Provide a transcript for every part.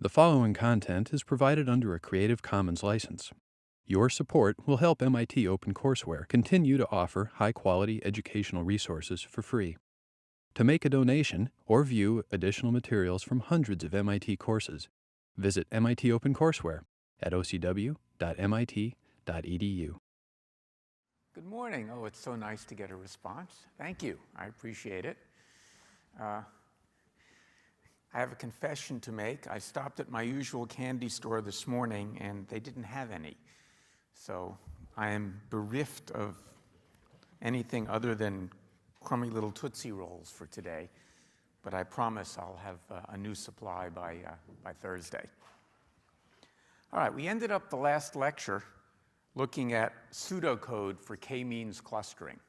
The following content is provided under a Creative Commons license. Your support will help MIT OpenCourseWare continue to offer high-quality educational resources for free. To make a donation or view additional materials from hundreds of MIT courses, visit MIT OpenCourseWare at ocw.mit.edu. Good morning. Oh, it's so nice to get a response. Thank you. I appreciate it. I have a confession to make. I stopped at my usual candy store this morning, and they didn't have any. So I am bereft of anything other than crummy little Tootsie Rolls for today. But I promise I'll have a new supply by Thursday. All right, we ended up the last lecture looking at pseudocode for k-means clustering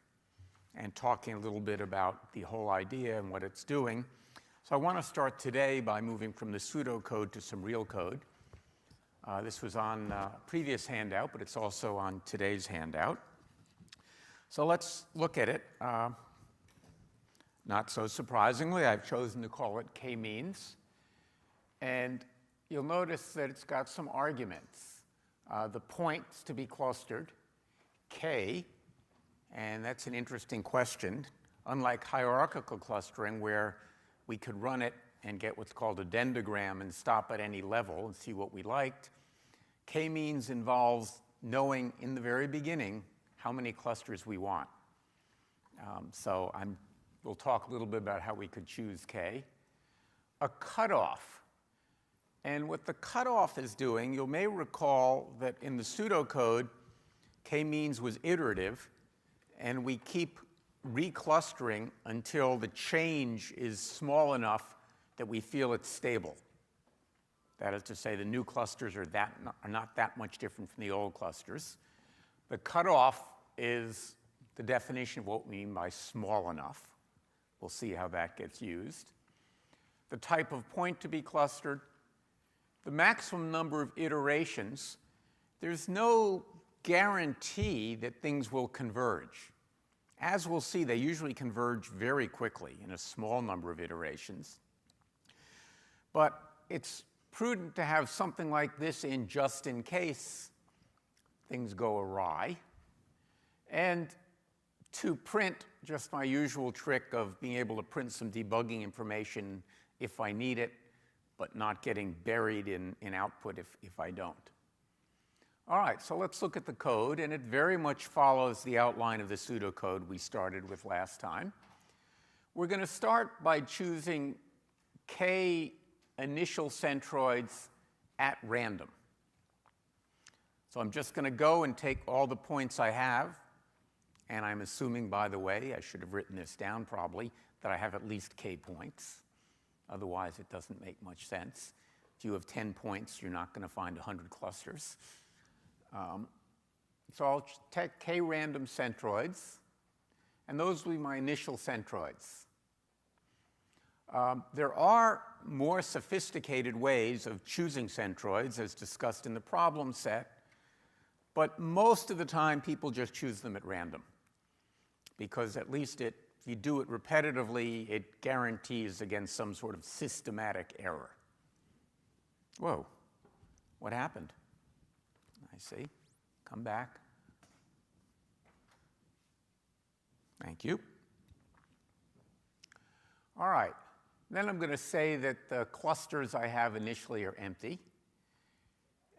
and talking a little bit about the whole idea and what it's doing. So I want to start today by moving from the pseudocode to some real code. This was on a previous handout, but it's also on today's handout. So let's look at it. Not so surprisingly, I've chosen to call it k-means. And you'll notice that it's got some arguments. The points to be clustered, k, and that's an interesting question. Unlike hierarchical clustering, where we could run it and get what's called a dendrogram and stop at any level and see what we liked, k-means involves knowing in the very beginning how many clusters we want. We'll talk a little bit about how we could choose k. A cutoff. And what the cutoff is doing, you may recall that in the pseudocode, k-means was iterative, and we keep reclustering until the change is small enough that we feel it's stable. That is to say, the new clusters are not that much different from the old clusters. The cutoff is the definition of what we mean by small enough. We'll see how that gets used. The type of point to be clustered. The maximum number of iterations. There's no guarantee that things will converge. As we'll see, they usually converge very quickly in a small number of iterations. But it's prudent to have something like this in just in case things go awry. And to print just my usual trick of being able to print some debugging information if I need it, but not getting buried in output if I don't. All right, so let's look at the code, and it very much follows the outline of the pseudocode we started with last time. We're going to start by choosing k initial centroids at random. So I'm just going to go and take all the points I have, and I'm assuming, by the way, I should have written this down probably, that I have at least k points. Otherwise, it doesn't make much sense. If you have 10 points, you're not going to find 100 clusters. So I'll take k random centroids, and those will be my initial centroids. There are more sophisticated ways of choosing centroids, as discussed in the problem set, but most of the time people just choose them at random, because at least if you do it repetitively, it guarantees against some sort of systematic error. Whoa, what happened? I see. Come back. Thank you. All right. Then I'm going to say that the clusters I have initially are empty.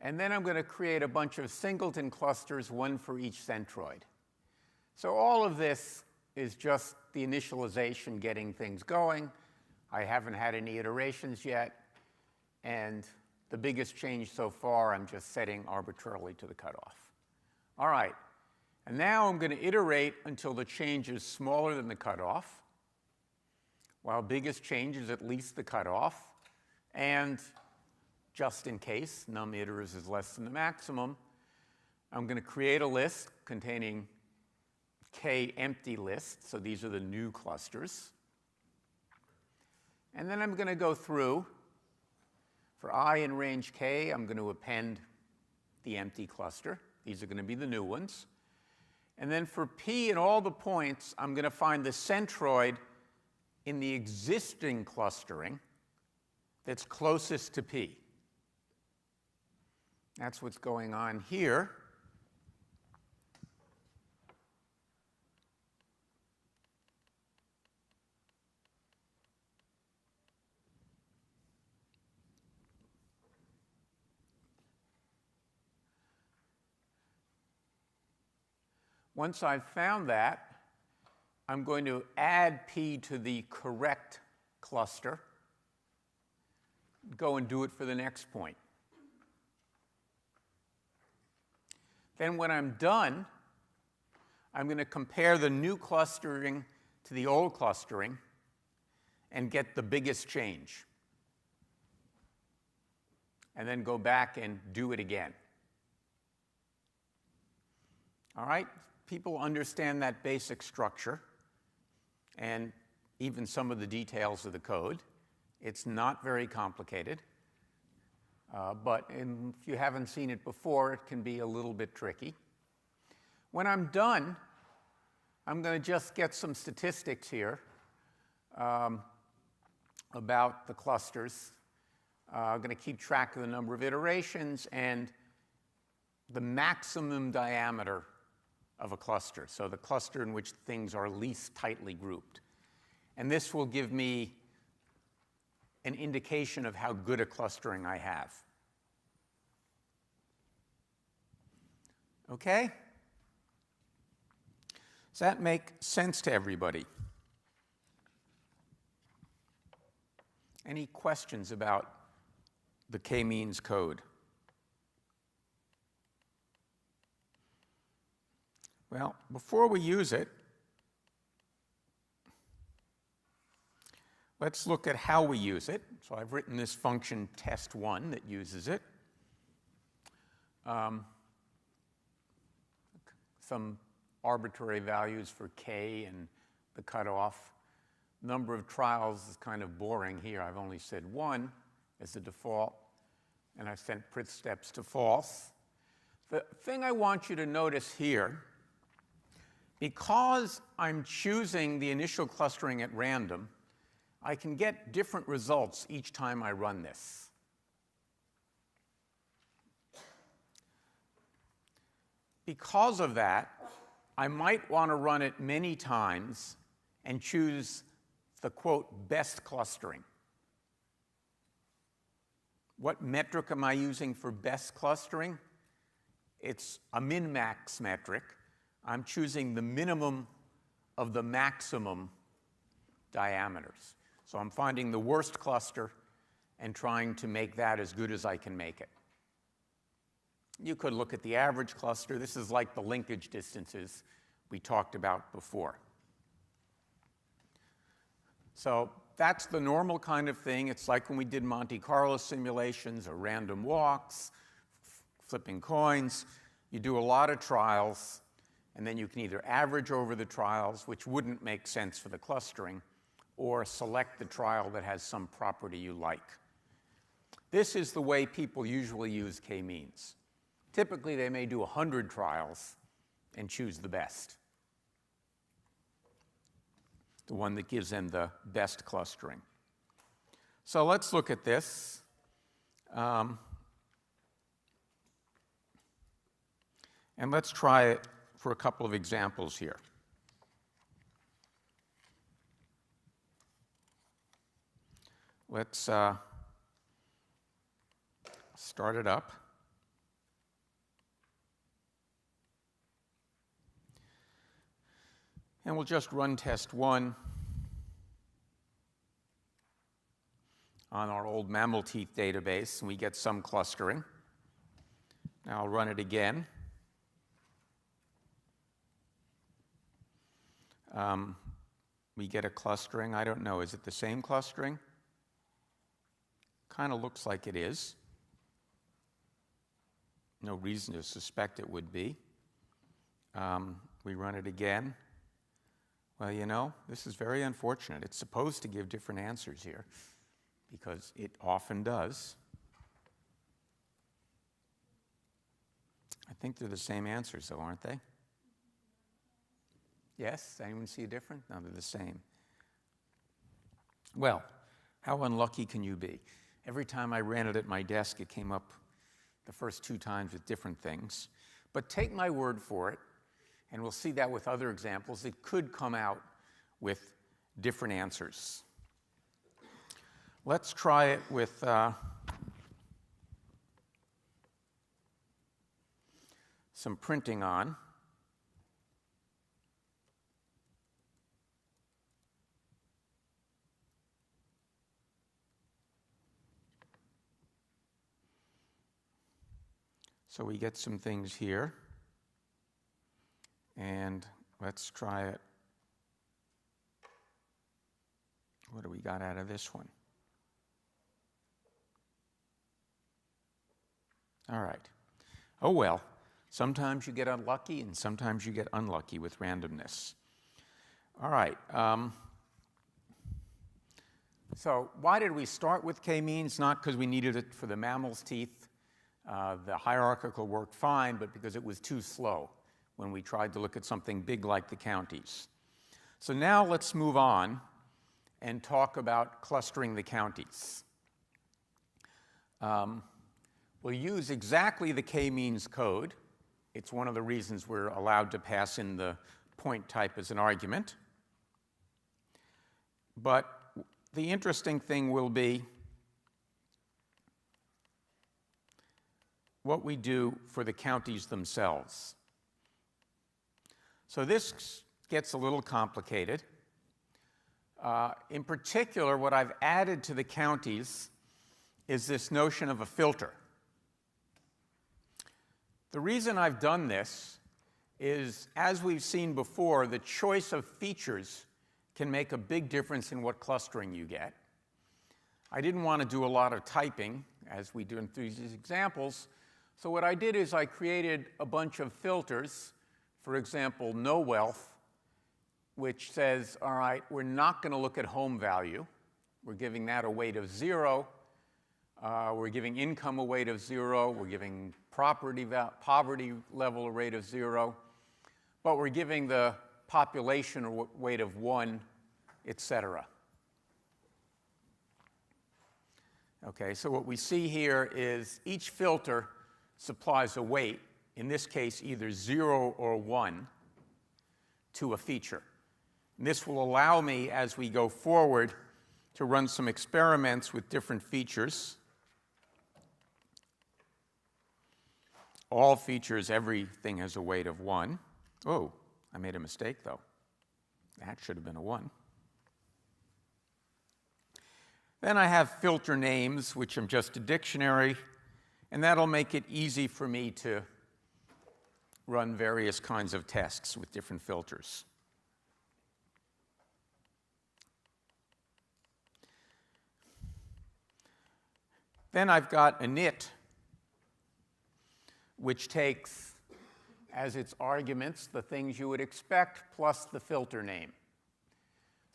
And then I'm going to create a bunch of singleton clusters, one for each centroid. So all of this is just the initialization, getting things going. I haven't had any iterations yet. And the biggest change so far, I'm just setting arbitrarily to the cutoff. All right. And now I'm going to iterate until the change is smaller than the cutoff, while biggest change is at least the cutoff. And just in case num iters is less than the maximum, I'm going to create a list containing k empty lists. So these are the new clusters. And then I'm going to go through. For I in range k, I'm going to append the empty cluster. These are going to be the new ones. And then for p and all the points, I'm going to find the centroid in the existing clustering that's closest to p. That's what's going on here. Once I've found that, I'm going to add P to the correct cluster, go and do it for the next point. Then when I'm done, I'm going to compare the new clustering to the old clustering and get the biggest change. And then go back and do it again. All right? People understand that basic structure and even some of the details of the code. It's not very complicated, but if you haven't seen it before, it can be a little bit tricky. When I'm done, I'm going to just get some statistics here about the clusters. I'm going to keep track of the number of iterations and the maximum diameter of a cluster, so the cluster in which things are least tightly grouped. And this will give me an indication of how good a clustering I have. Okay? Does that make sense to everybody? Any questions about the k-means code? Well, before we use it, let's look at how we use it. So I've written this function test1 that uses it. Some arbitrary values for k and the cutoff. Number of trials is kind of boring here. I've only said 1 as the default, and I've sent print steps to false. The thing I want you to notice here, because I'm choosing the initial clustering at random, I can get different results each time I run this. Because of that, I might want to run it many times and choose the, quote, best clustering. What metric am I using for best clustering? It's a min-max metric. I'm choosing the minimum of the maximum diameters. So I'm finding the worst cluster and trying to make that as good as I can make it. You could look at the average cluster. This is like the linkage distances we talked about before. So that's the normal kind of thing. It's like when we did Monte Carlo simulations or random walks, flipping coins. You do a lot of trials, and then you can either average over the trials, which wouldn't make sense for the clustering, or select the trial that has some property you like. This is the way people usually use k-means. Typically, they may do 100 trials and choose the best, the one that gives them the best clustering. So let's look at this. And let's try it for a couple of examples here. Let's start it up. And we'll just run test 1 on our old mammal teeth database, and we get some clustering. Now I'll run it again. We get a clustering. I don't know, is it the same clustering? Kind of looks like it is. No reason to suspect it would be. We run it again. Well, you know, this is very unfortunate. It's supposed to give different answers here, because it often does. I think they're the same answers, though, aren't they? Yes? Anyone see a difference? No, they're the same. Well, how unlucky can you be? Every time I ran it at my desk, it came up the first 2 times with different things. But take my word for it, and we'll see that with other examples, it could come out with different answers. Let's try it with some printing on. So we get some things here, and let's try it. What do we got out of this one? All right. Oh well, sometimes you get unlucky and sometimes you get unlucky with randomness. All right. So why did we start with k-means? Not because we needed it for the mammal's teeth. The hierarchical worked fine, but because it was too slow when we tried to look at something big like the counties. So now let's move on and talk about clustering the counties. We'll use exactly the k-means code. It's one of the reasons we're allowed to pass in the point type as an argument. But the interesting thing will be what we do for the counties themselves. So this gets a little complicated. In particular, what I've added to the counties is this notion of a filter. The reason I've done this is, as we've seen before, the choice of features can make a big difference in what clustering you get. I didn't want to do a lot of typing, as we do in these examples, so what I did is I created a bunch of filters, for example, no wealth, which says, all right, we're not going to look at home value. We're giving that a weight of 0. We're giving income a weight of 0. We're giving poverty level a rate of 0. But we're giving the population a weight of 1, etc. Okay, so what we see here is each filter supplies a weight, in this case either 0 or 1, to a feature. And this will allow me, as we go forward, to run some experiments with different features. All features, everything has a weight of 1. Oh, I made a mistake, though. That should have been a 1. Then I have filter names, which are just a dictionary, and that'll make it easy for me to run various kinds of tests with different filters. Then I've got init, which takes as its arguments the things you would expect plus the filter name.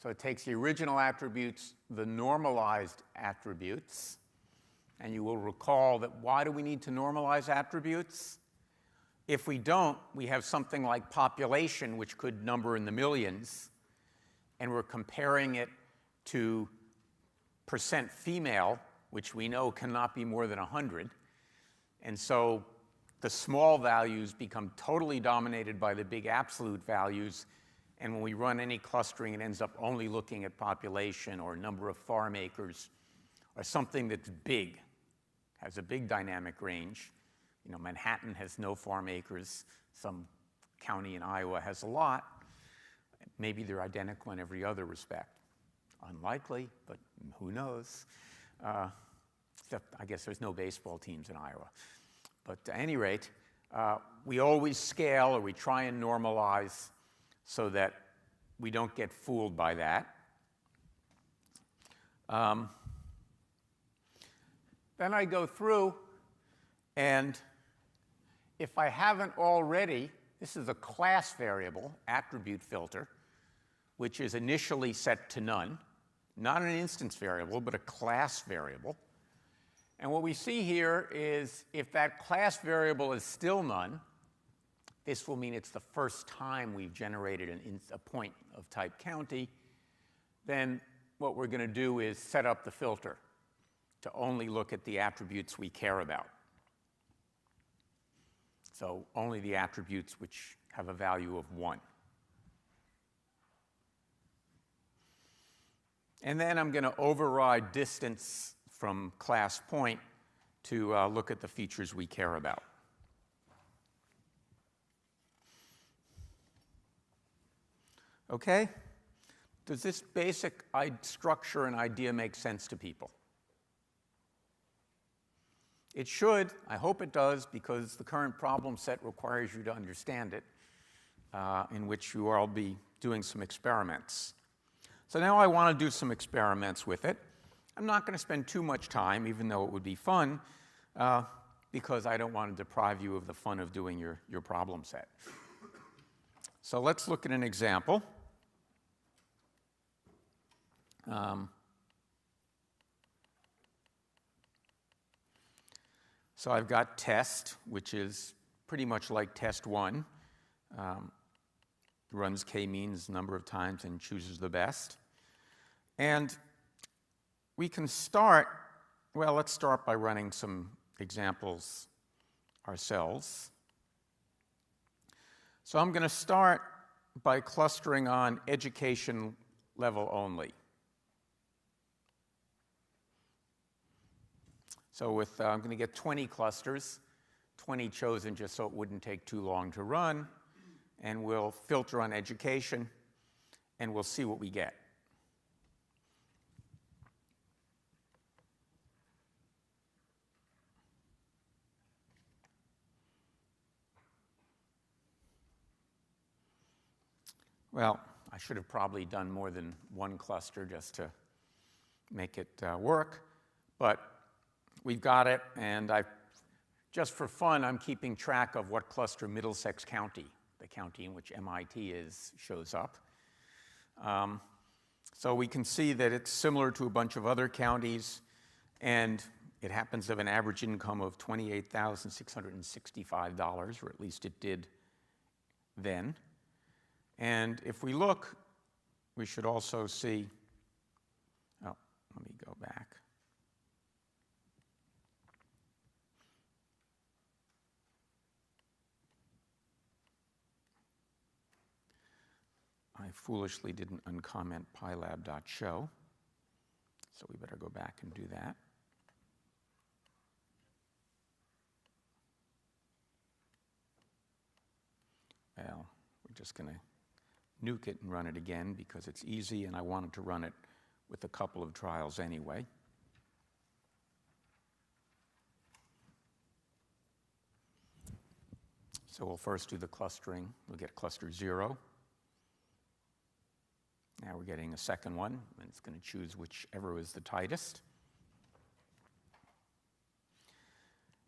So it takes the original attributes, the normalized attributes, and you will recall that why do we need to normalize attributes? If we don't, we have something like population, which could number in the millions, and we're comparing it to percent female, which we know cannot be more than 100. And so the small values become totally dominated by the big absolute values, and when we run any clustering, it ends up only looking at population or number of farm acres or something that's big, has a big dynamic range. You know, Manhattan has no farm acres. Some county in Iowa has a lot. Maybe they're identical in every other respect. Unlikely, but who knows? Except I guess there's no baseball teams in Iowa. But at any rate, we always scale or we try and normalize so that we don't get fooled by that. Then I go through, and if I haven't already, this is a class variable, attribute filter, which is initially set to none. Not an instance variable, but a class variable. And what we see here is if that class variable is still none, this will mean it's the first time we've generated a point of type county. Then what we're going to do is set up the filter to only look at the attributes we care about. So only the attributes which have a value of 1. And then I'm going to override distance from class point to look at the features we care about. Okay? Does this basic structure and idea make sense to people? It should. I hope it does, because the current problem set requires you to understand it, in which you will be doing some experiments. So now I want to do some experiments with it. I'm not going to spend too much time, even though it would be fun, because I don't want to deprive you of the fun of doing your problem set. So let's look at an example. So I've got test, which is pretty much like test 1. Runs k-means a number of times and chooses the best. And we can start, well, let's start by running some examples ourselves. So I'm going to start by clustering on education level only. So I'm going to get 20 clusters, 20 chosen just so it wouldn't take too long to run. And we'll filter on education, and we'll see what we get. Well, I should have probably done more than one cluster just to make it work. But we've got it, and just for fun, I'm keeping track of what cluster Middlesex County, the county in which MIT is, shows up. So we can see that it's similar to a bunch of other counties, and it happens to have an average income of $28,665, or at least it did then. And if we look, we should also see, oh, let me go back. I foolishly didn't uncomment pylab.show, so we better go back and do that. Well, we're just going to nuke it and run it again because it's easy, and I wanted to run it with a couple of trials anyway. So we'll first do the clustering. We'll get cluster 0. Now we're getting a second one, and it's going to choose whichever is the tightest.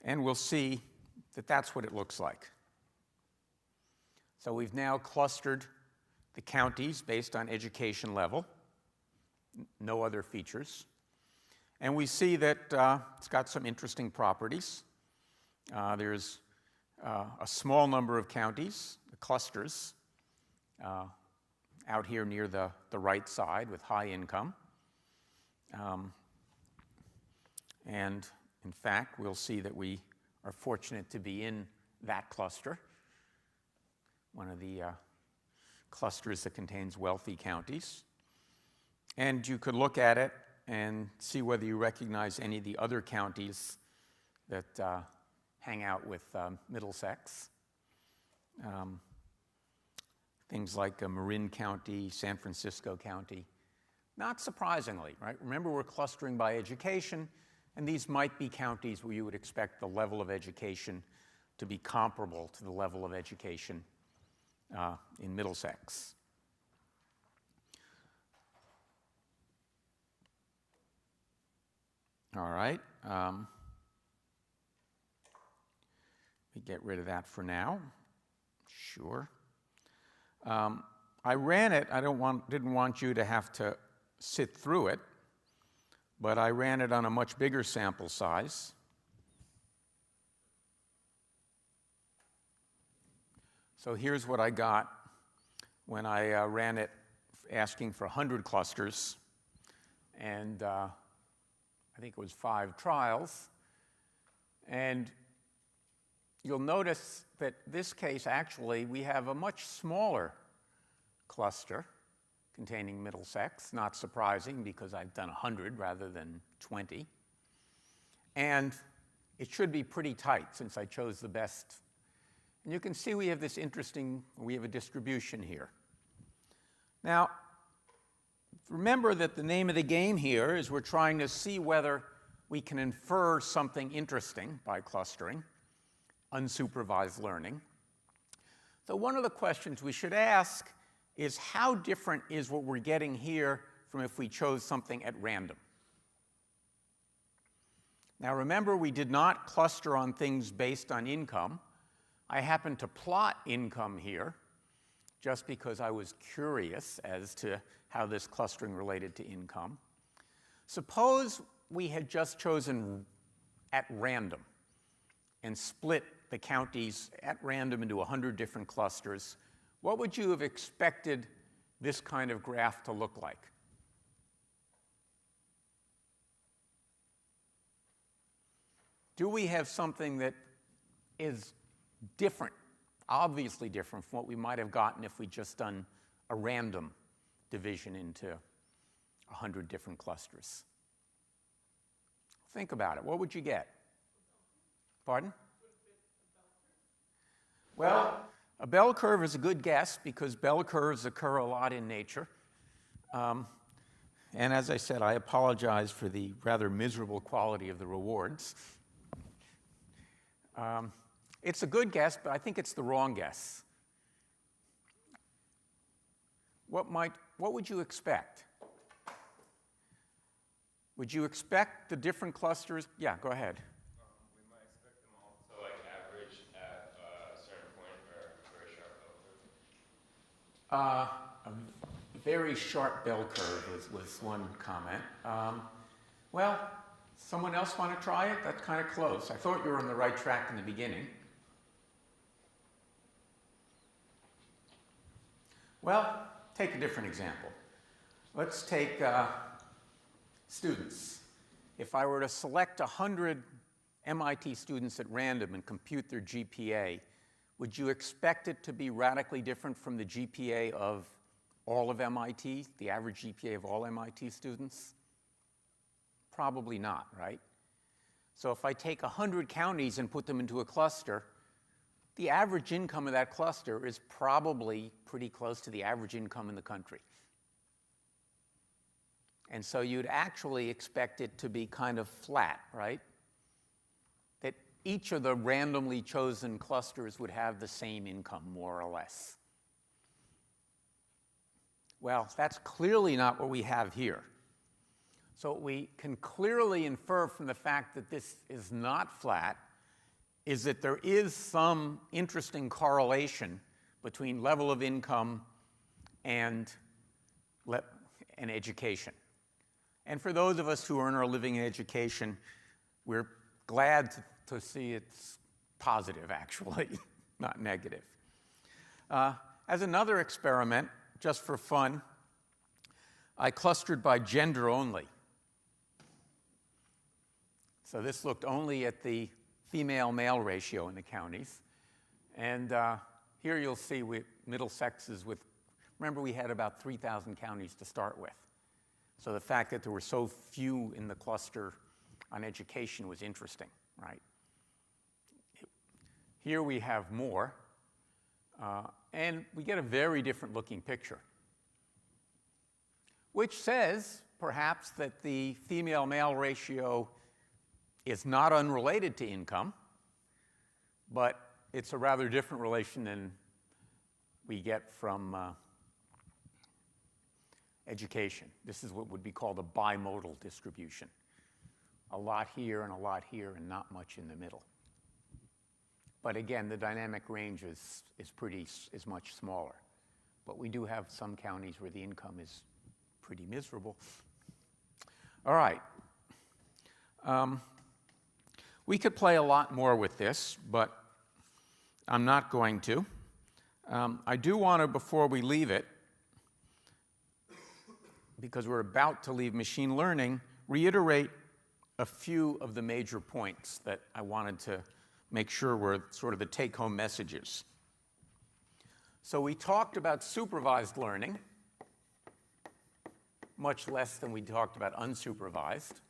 And we'll see that that's what it looks like. So we've now clustered the counties based on education level, no other features. And we see that it's got some interesting properties. There's a small number of counties, the clusters, out here near the right side with high income. And in fact, we'll see that we are fortunate to be in that cluster, one of the clusters that contains wealthy counties. And you could look at it and see whether you recognize any of the other counties that hang out with Middlesex. Things like Marin County, San Francisco County. Not surprisingly, right? Remember, we're clustering by education, and these might be counties where you would expect the level of education to be comparable to the level of education in Middlesex. All right. We get rid of that for now. Sure. I ran it. I didn't want you to have to sit through it, but I ran it on a much bigger sample size. So here's what I got when I ran it asking for 100 clusters, and I think it was 5 trials. And you'll notice that this case, actually, we have a much smaller cluster containing Middlesex. Not surprising, because I've done 100 rather than 20. And it should be pretty tight, since I chose the best. And you can see we have a distribution here. Now, remember that the name of the game here is we're trying to see whether we can infer something interesting by clustering, unsupervised learning. So one of the questions we should ask is, how different is what we're getting here from if we chose something at random? Now remember, we did not cluster on things based on income. I happened to plot income here just because I was curious as to how this clustering related to income. Suppose we had just chosen at random and split the counties at random into 100 different clusters. What would you have expected this kind of graph to look like? Do we have something that is different, obviously different from what we might have gotten if we'd just done a random division into 100 different clusters? Think about it. What would you get? Pardon? Well, a bell curve is a good guess, because bell curves occur a lot in nature. And as I said, I apologize for the rather miserable quality of the rewards. It's a good guess, but I think it's the wrong guess. What would you expect? Would you expect the different clusters? Yeah, go ahead. We might expect them all to like average at a certain point, or very sharp bell curve. A very sharp bell curve was one comment. Well, someone else want to try it? That's kind of close. I thought you were on the right track in the beginning. Well, take a different example. Let's take students. If I were to select 100 MIT students at random and compute their GPA, would you expect it to be radically different from the GPA of all of MIT, the average GPA of all MIT students? Probably not, right? So if I take 100 counties and put them into a cluster, the average income of that cluster is probably pretty close to the average income in the country. And so you'd actually expect it to be kind of flat, right? That each of the randomly chosen clusters would have the same income, more or less. Well, that's clearly not what we have here. So what we can clearly infer from the fact that this is not flat is that there is some interesting correlation between level of income and education. And for those of us who earn our living in education, we're glad to see it's positive, actually, not negative. As another experiment, just for fun, I clustered by gender only. So this looked only at the female-male ratio in the counties. And here you'll see Middlesex's with, remember we had about 3,000 counties to start with. So the fact that there were so few in the cluster on education was interesting, right? Here we have more, and we get a very different looking picture, which says, perhaps, that the female-male ratio is not unrelated to income, but it's a rather different relation than we get from education. This is what would be called a bimodal distribution. A lot here and a lot here and not much in the middle. But again, the dynamic range is much smaller. But we do have some counties where the income is pretty miserable. All right. We could play a lot more with this, but I'm not going to. I do want to, before we leave it, because we're about to leave machine learning, reiterate a few of the major points that I wanted to make sure we're sort of the take-home messages. So we talked about supervised learning, much less than we talked about unsupervised.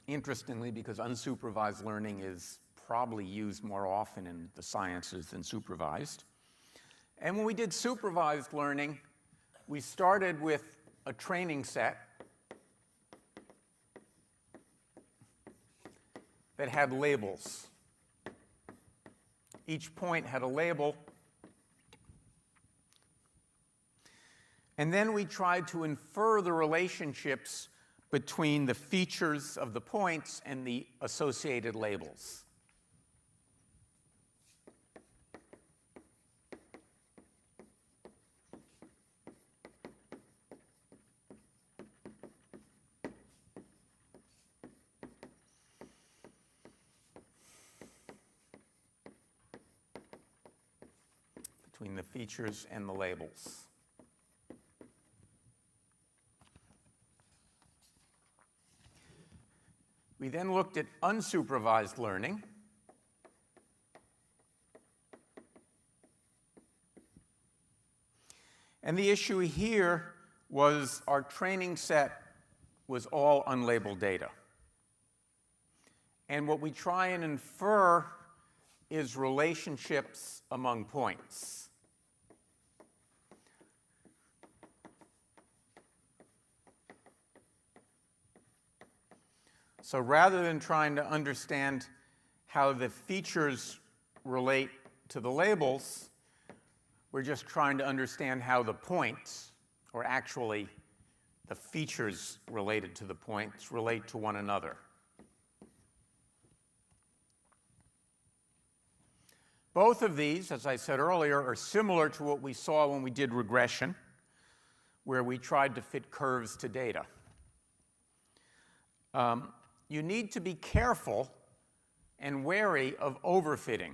Interestingly, because unsupervised learning is probably used more often in the sciences than supervised. And when we did supervised learning, we started with a training set that had labels. Each point had a label. And then we tried to infer the relationships between the features of the points and the associated labels. Between the features and the labels. We then looked at unsupervised learning. And the issue here was our training set was all unlabeled data. And what we try and infer is relationships among points. So rather than trying to understand how the features relate to the labels, we're just trying to understand how the points, or actually the features related to the points, relate to one another. Both of these, as I said earlier, are similar to what we saw when we did regression, where we tried to fit curves to data. You need to be careful and wary of overfitting,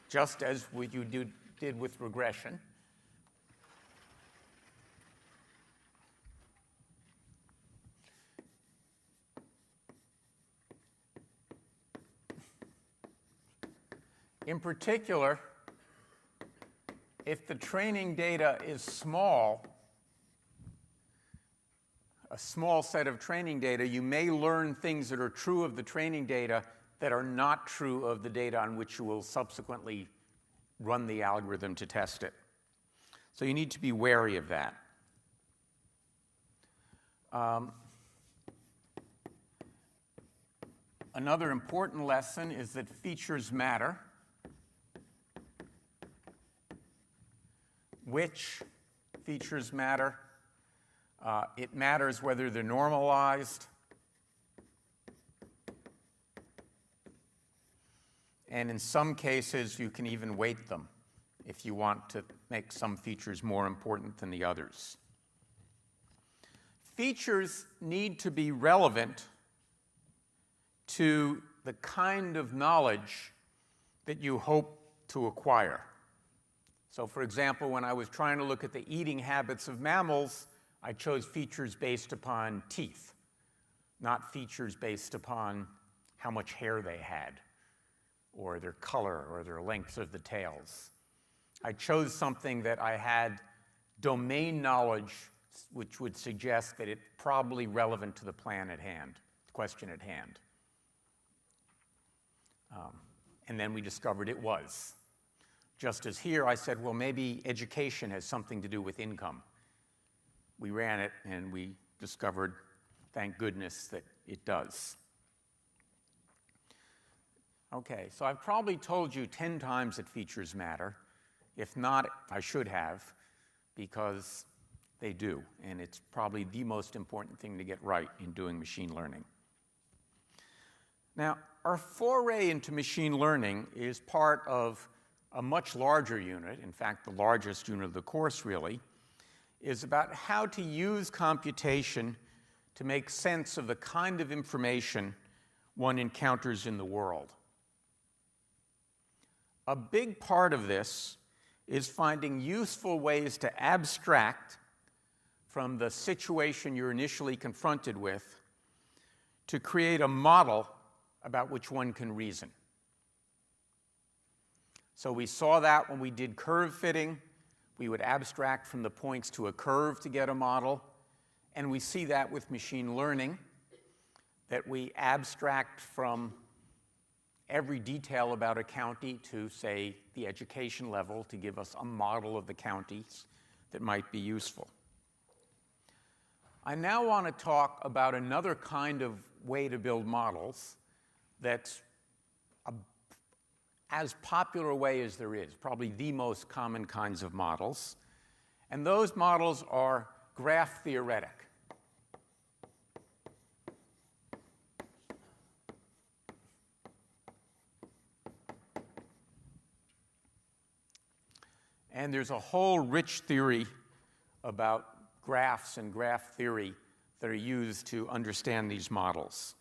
just as what you did with regression. In particular, if the training data is small, a small set of training data, you may learn things that are true of the training data that are not true of the data on which you will subsequently run the algorithm to test it. So you need to be wary of that. Another important lesson is that features matter. Which features matter? It matters whether they're normalized. And in some cases, you can even weight them if you want to make some features more important than the others. Features need to be relevant to the kind of knowledge that you hope to acquire. So, for example, when I was trying to look at the eating habits of mammals, I chose features based upon teeth, not features based upon how much hair they had, or their color, or their length of the tails. I chose something that I had domain knowledge, which would suggest that it's probably relevant to the plan at hand, the question at hand. And then we discovered it was. Just as here, I said, well, maybe education has something to do with income. We ran it, and we discovered, thank goodness, that it does. Okay, so I've probably told you 10 times that features matter. If not, I should have, because they do, and it's probably the most important thing to get right in doing machine learning. Now, our foray into machine learning is part of a much larger unit, in fact, the largest unit of the course, really, is about how to use computation to make sense of the kind of information one encounters in the world. A big part of this is finding useful ways to abstract from the situation you're initially confronted with to create a model about which one can reason. So we saw that when we did curve fitting. We would abstract from the points to a curve to get a model. And we see that with machine learning, that we abstract from every detail about a county to, say, the education level to give us a model of the counties that might be useful. I now want to talk about another kind of way to build models that's as popular a way as there is, probably the most common kinds of models. And those models are graph theoretic. And there's a whole rich theory about graphs and graph theory that are used to understand these models.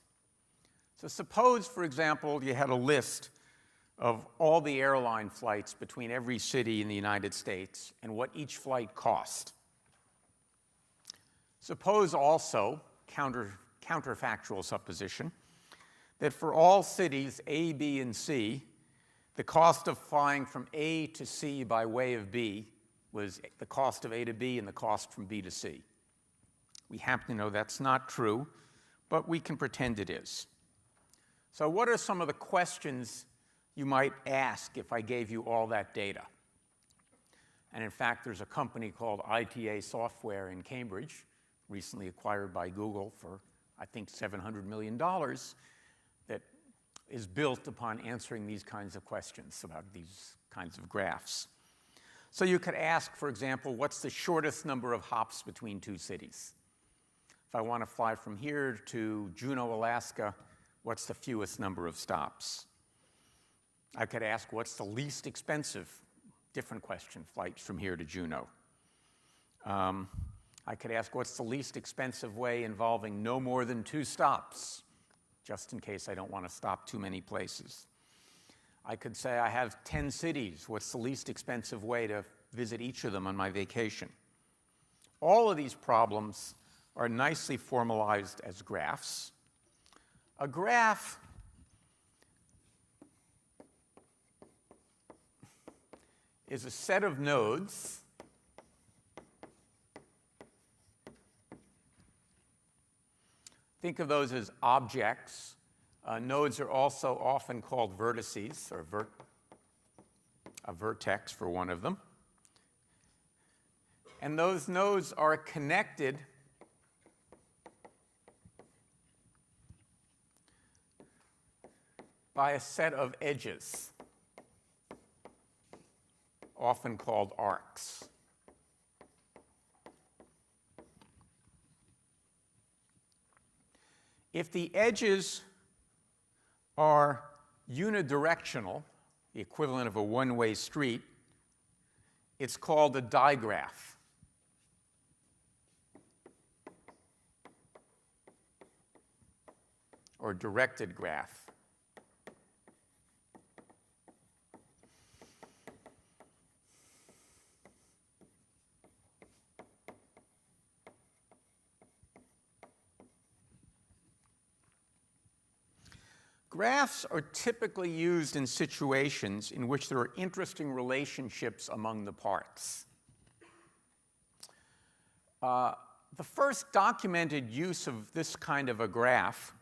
So suppose, for example, you had a list of all the airline flights between every city in the United States and what each flight cost. Suppose also, counterfactual supposition, that for all cities A, B, and C, the cost of flying from A to C by way of B was the cost of A to B and the cost from B to C. We happen to know that's not true, but we can pretend it is. So what are some of the questions you might ask if I gave you all that data? And in fact, there's a company called ITA Software in Cambridge, recently acquired by Google for, I think, $700 million, that is built upon answering these kinds of questions about these kinds of graphs. So you could ask, for example, what's the shortest number of hops between two cities? If I want to fly from here to Juneau, Alaska, what's the fewest number of stops? I could ask, what's the least expensive, different question, flight from here to Juneau? I could ask, what's the least expensive way involving no more than 2 stops, just in case I don't want to stop too many places? I could say, I have 10 cities. What's the least expensive way to visit each of them on my vacation? All of these problems are nicely formalized as graphs. A graph is a set of nodes think of those as objects. Nodes are also often called vertices, or a vertex for one of them. And those nodes are connected by a set of edges, often called arcs. If the edges are unidirectional, the equivalent of a one-way street, it's called a digraph. Or directed graph. Graphs are typically used in situations in which there are interesting relationships among the parts. The first documented use of this kind of a graph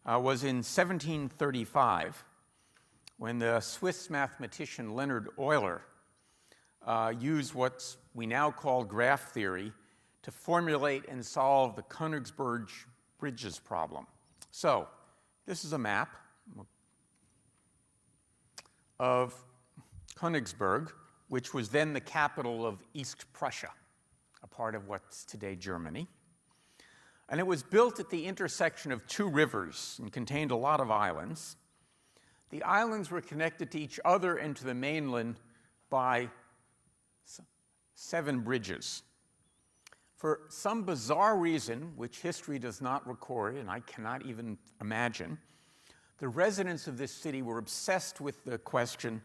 was in 1735, when the Swiss mathematician Leonhard Euler used what we now call graph theory to formulate and solve the Königsberg bridges problem. So this is a map of Königsberg, which was then the capital of East Prussia, a part of what's today Germany. And it was built at the intersection of 2 rivers and contained a lot of islands. The islands were connected to each other and to the mainland by 7 bridges. For some bizarre reason, which history does not record, and I cannot even imagine, the residents of this city were obsessed with the question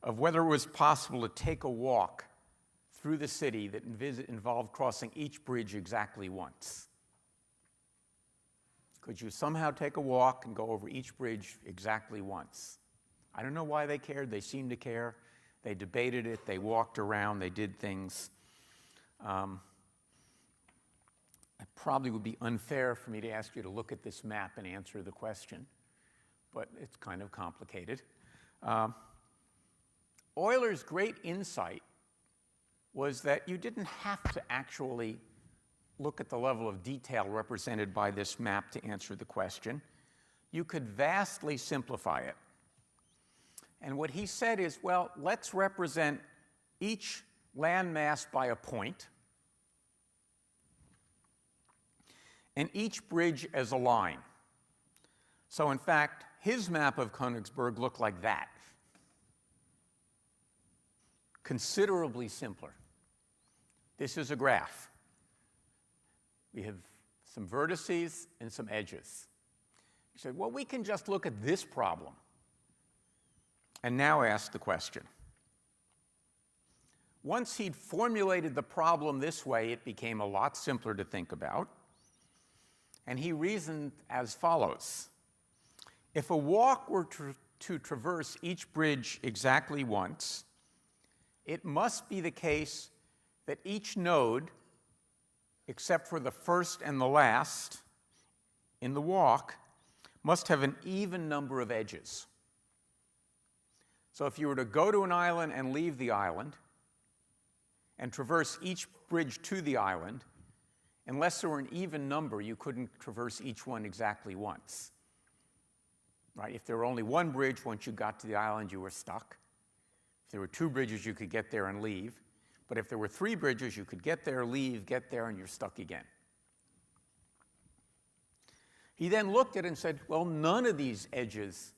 of whether it was possible to take a walk through the city that involved crossing each bridge exactly once? Could you somehow take a walk and go over each bridge exactly once? I don't know why they cared. They seemed to care. They debated it. They walked around. They did things. It probably would be unfair for me to ask you to look at this map and answer the question, but it's kind of complicated. Euler's great insight was that you didn't have to actually look at the level of detail represented by this map to answer the question. You could vastly simplify it. And what he said is, well, let's represent each landmass by a point, and each bridge as a line. So in fact, his map of Königsberg looked like that. Considerably simpler. This is a graph. We have some vertices and some edges. He said, well, we can just look at this problem and now ask the question. Once he'd formulated the problem this way, it became a lot simpler to think about. And he reasoned as follows. If a walk were to traverse each bridge exactly once, it must be the case that each node, except for the first and the last in the walk, must have an even number of edges. So if you were to go to an island and leave the island and traverse each bridge to the island, unless there were an even number, you couldn't traverse each one exactly once. Right? If there were only one bridge, once you got to the island, you were stuck. If there were two bridges, you could get there and leave. But if there were three bridges, you could get there, leave, get there, and you're stuck again. He then looked at it and said, well, none of these edges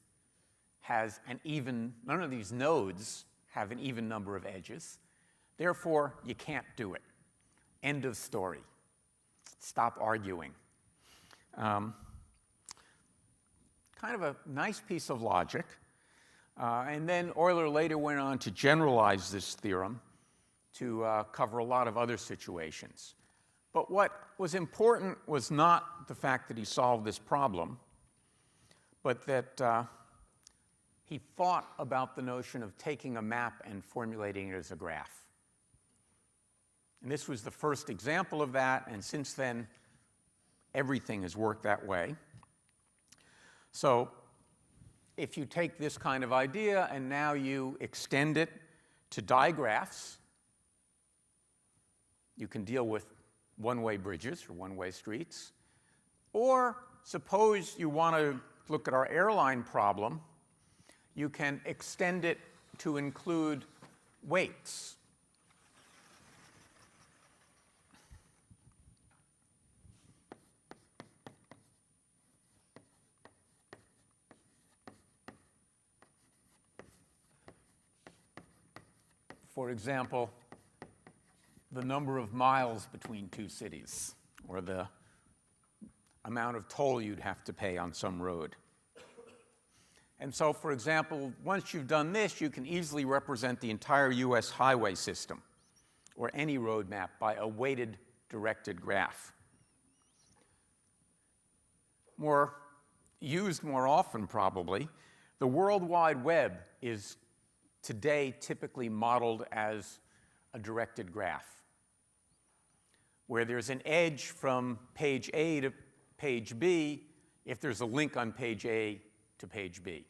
has none of these nodes have an even number of edges. Therefore, you can't do it. End of story. Stop arguing. Kind of a nice piece of logic. And then Euler later went on to generalize this theorem to cover a lot of other situations. But what was important was not the fact that he solved this problem, but that he thought about the notion of taking a map and formulating it as a graph. And this was the first example of that, and since then, everything has worked that way. So if you take this kind of idea and now you extend it to digraphs, you can deal with one-way bridges or one-way streets. Or suppose you want to look at our airline problem, you can extend it to include weights. For example, the number of miles between two cities, or the amount of toll you'd have to pay on some road. And so, for example, once you've done this, you can easily represent the entire US highway system, or any road map, by a weighted directed graph. Used more often, probably, the World Wide Web is today typically modeled as a directed graph, where there's an edge from page A to page B if there's a link on page A to page B.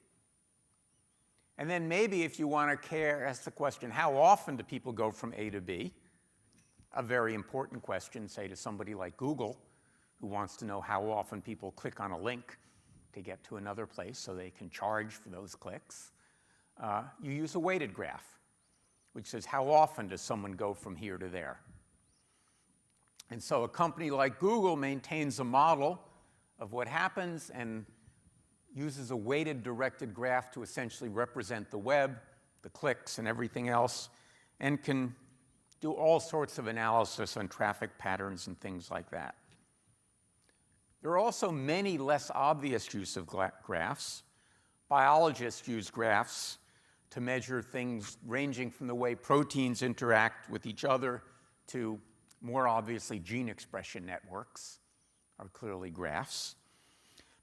And then maybe if you want to ask the question, how often do people go from A to B? A very important question, say, to somebody like Google, who wants to know how often people click on a link to get to another place so they can charge for those clicks. You use a weighted graph, which says how often does someone go from here to there. And so a company like Google maintains a model of what happens and uses a weighted directed graph to essentially represent the web, the clicks, and everything else, and can do all sorts of analysis on traffic patterns and things like that. There are also many less obvious use of graphs. Biologists use graphs to measure things ranging from the way proteins interact with each other to, more obviously, gene expression networks are clearly graphs.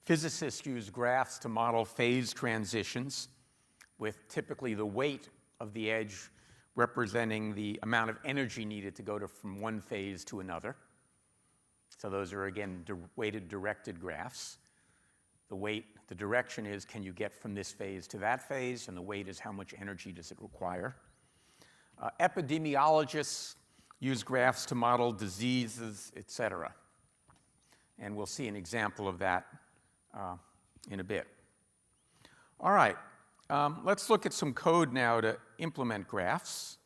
Physicists use graphs to model phase transitions, with typically the weight of the edge representing the amount of energy needed to go from one phase to another. So those are, again, weighted directed graphs. The direction is, can you get from this phase to that phase? And the weight is, how much energy does it require? Epidemiologists use graphs to model diseases, et cetera. And we'll see an example of that in a bit. All right, let's look at some code now to implement graphs.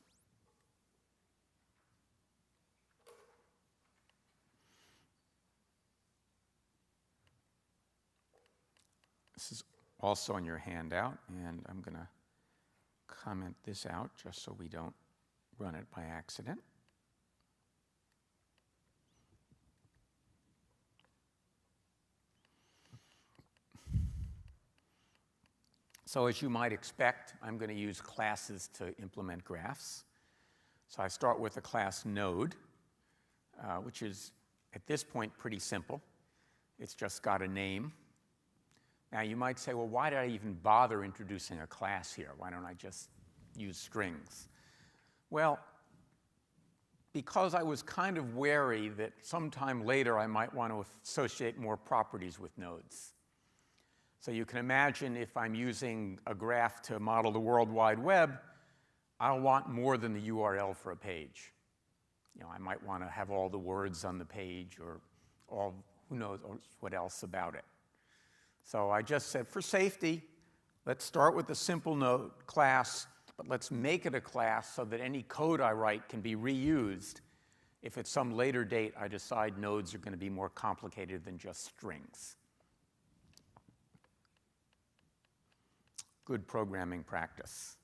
This is also on your handout, and I'm going to comment this out just so we don't run it by accident. So as you might expect, I'm going to use classes to implement graphs. So I start with a class node, which is, at this point, pretty simple. It's just got a name. Now, you might say, well, why did I even bother introducing a class here? Why don't I just use strings? Well, because I was kind of wary that sometime later I might want to associate more properties with nodes. So you can imagine if I'm using a graph to model the World Wide Web, I'll want more than the URL for a page. I might want to have all the words on the page or all, who knows what else about it. So I just said, for safety, let's start with a simple node class, but let's make it a class so that any code I write can be reused if at some later date I decide nodes are going to be more complicated than just strings. Good programming practice.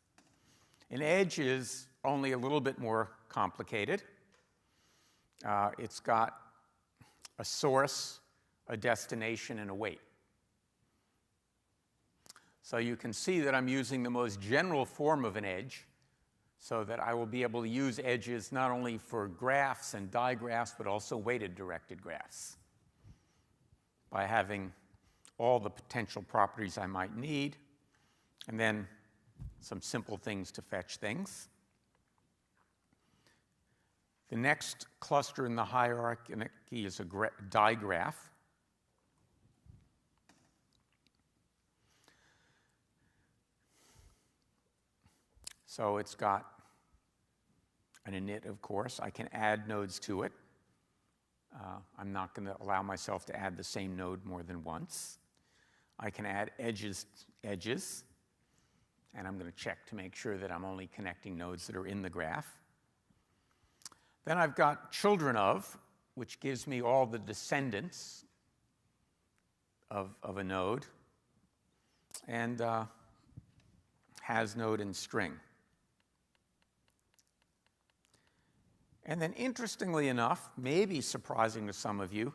An edge is only a little bit more complicated. It's got a source, a destination, and a weight. So you can see that I'm using the most general form of an edge so that I will be able to use edges not only for graphs and digraphs, but also weighted directed graphs by having all the potential properties I might need, and then some simple things to fetch things. The next cluster in the hierarchy is a digraph. So it's got an init, of course. I can add nodes to it. I'm not going to allow myself to add the same node more than once. I can add edges, and I'm going to check to make sure that I'm only connecting nodes that are in the graph. Then I've got children of, which gives me all the descendants of a node, and has node and string. And then, interestingly enough, maybe surprising to some of you,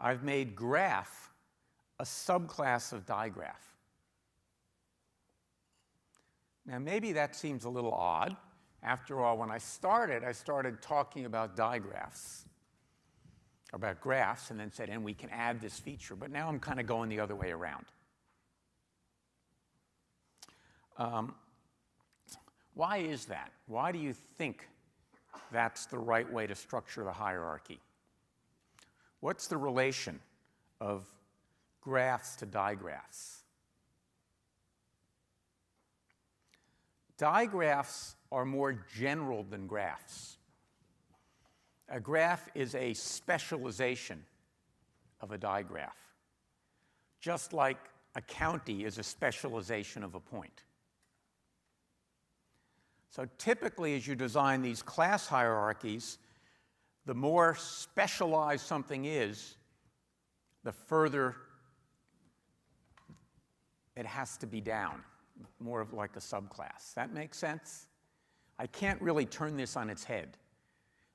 I've made graph a subclass of digraph. Now, maybe that seems a little odd. After all, when I started talking about digraphs, about graphs, and then said, and we can add this feature. But now I'm kind of going the other way around. Why is that? Why do you think that's the right way to structure the hierarchy? What's the relation of graphs to digraphs? Digraphs are more general than graphs. A graph is a specialization of a digraph, just like a county is a specialization of a point. So typically, as you design these class hierarchies, the more specialized something is, the further it has to be down, more of like a subclass. That makes sense? I can't really turn this on its head.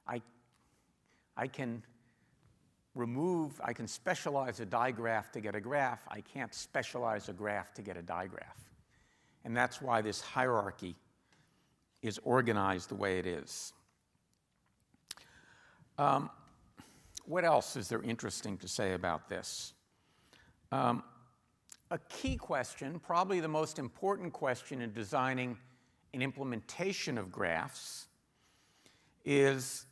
I can specialize a digraph to get a graph. I can't specialize a graph to get a digraph. And that's why this hierarchy is organized the way it is. What else is there interesting to say about this? A key question, probably the most important question in designing an implementation of graphs, is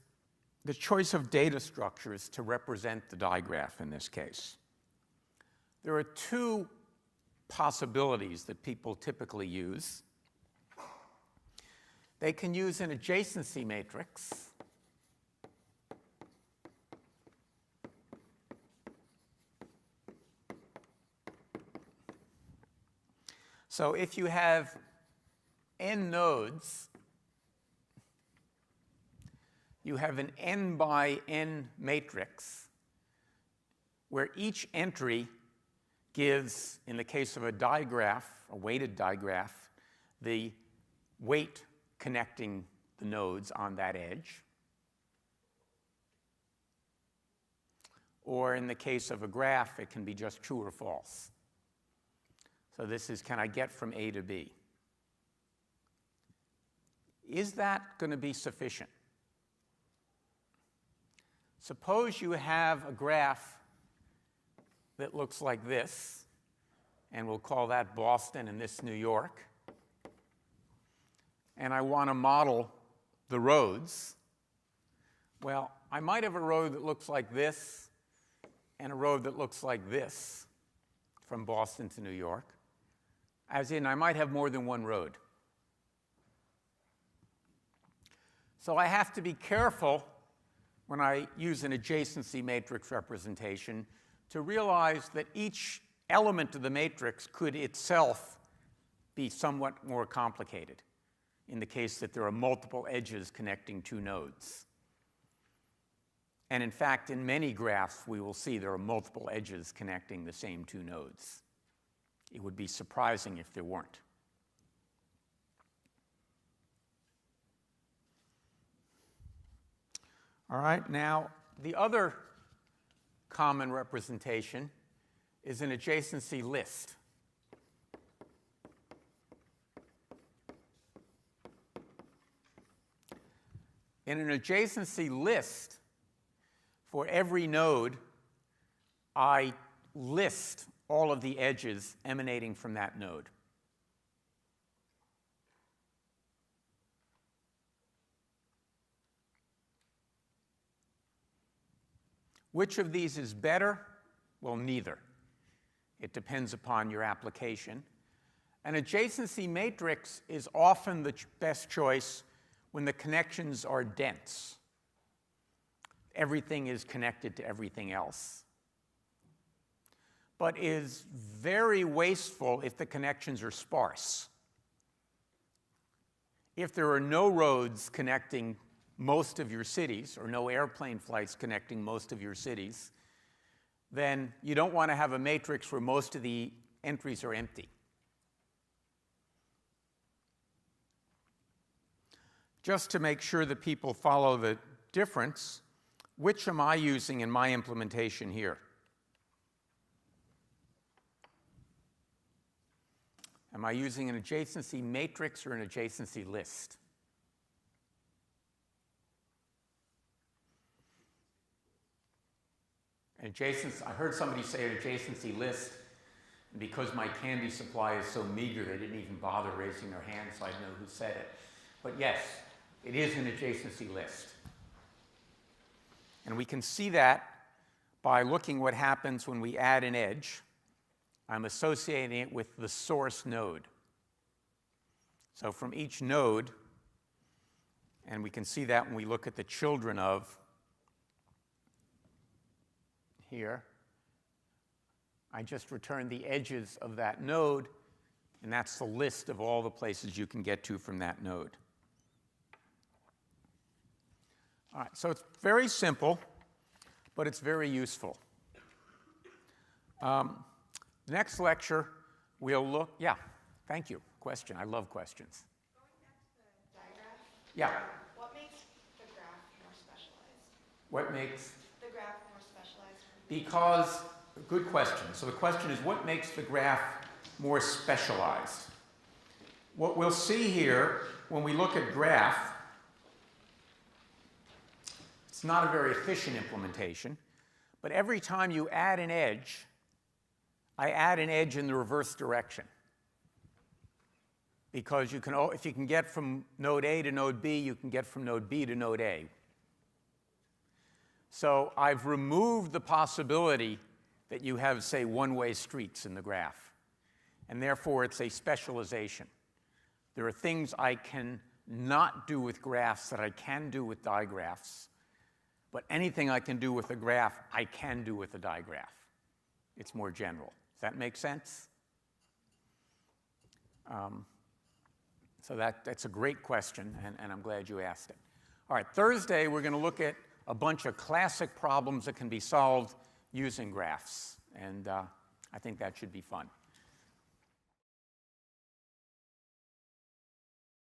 the choice of data structures to represent the digraph in this case. There are two possibilities that people typically use. They can use an adjacency matrix. So if you have n nodes, you have an n by n matrix where each entry gives, in the case of a digraph, a weighted digraph, the weight connecting the nodes on that edge. Or in the case of a graph, it can be just true or false. So this is, can I get from A to B? Is that going to be sufficient? Suppose you have a graph that looks like this, and we'll call that Boston and this New York. And I want to model the roads. Well, I might have a road that looks like this and a road that looks like this from Boston to New York. As in, I might have more than one road. So I have to be careful when I use an adjacency matrix representation to realize that each element of the matrix could itself be somewhat more complicated in the case that there are multiple edges connecting two nodes. And in fact, in many graphs, we will see there are multiple edges connecting the same two nodes. It would be surprising if there weren't. All right, now the other common representation is an adjacency list. In an adjacency list, for every node, I list all of the edges emanating from that node. Which of these is better? Well, neither. It depends upon your application. An adjacency matrix is often the best choice when the connections are dense. Everything is connected to everything else. But is very wasteful if the connections are sparse. If there are no roads connecting most of your cities, or no airplane flights connecting most of your cities, then you don't want to have a matrix where most of the entries are empty. Just to make sure that people follow the difference, which am I using in my implementation here? Am I using an adjacency matrix or an adjacency list? I heard somebody say an adjacency list, and because my candy supply is so meager, they didn't even bother raising their hand, so I know who said it. But yes, it is an adjacency list. And we can see that by looking what happens when we add an edge. I'm associating it with the source node. So from each node, and we can see that when we look at the children of here, I just return the edges of that node, and that's the list of all the places you can get to from that node. All right, so it's very simple, but it's very useful. Next lecture, we'll look, yeah, thank you. Question, I love questions. Going back to the diagraph. Yeah. What makes the graph more specialized? What makes? The graph more specialized. Because, good question. So the question is, what makes the graph more specialized? what we'll see here when we look at graph, it's not a very efficient implementation, but every time you add an edge, I add an edge in the reverse direction. Because you can, if you can get from node A to node B, you can get from node B to node A. So I've removed the possibility that you have, say, one-way streets in the graph. And therefore, it's a specialization. There are things I can not do with graphs that I can do with digraphs. But anything I can do with a graph, I can do with a digraph. It's more general. Does that make sense? So that's a great question, and I'm glad you asked it. All right, Thursday, we're going to look at a bunch of classic problems that can be solved using graphs. And I think that should be fun.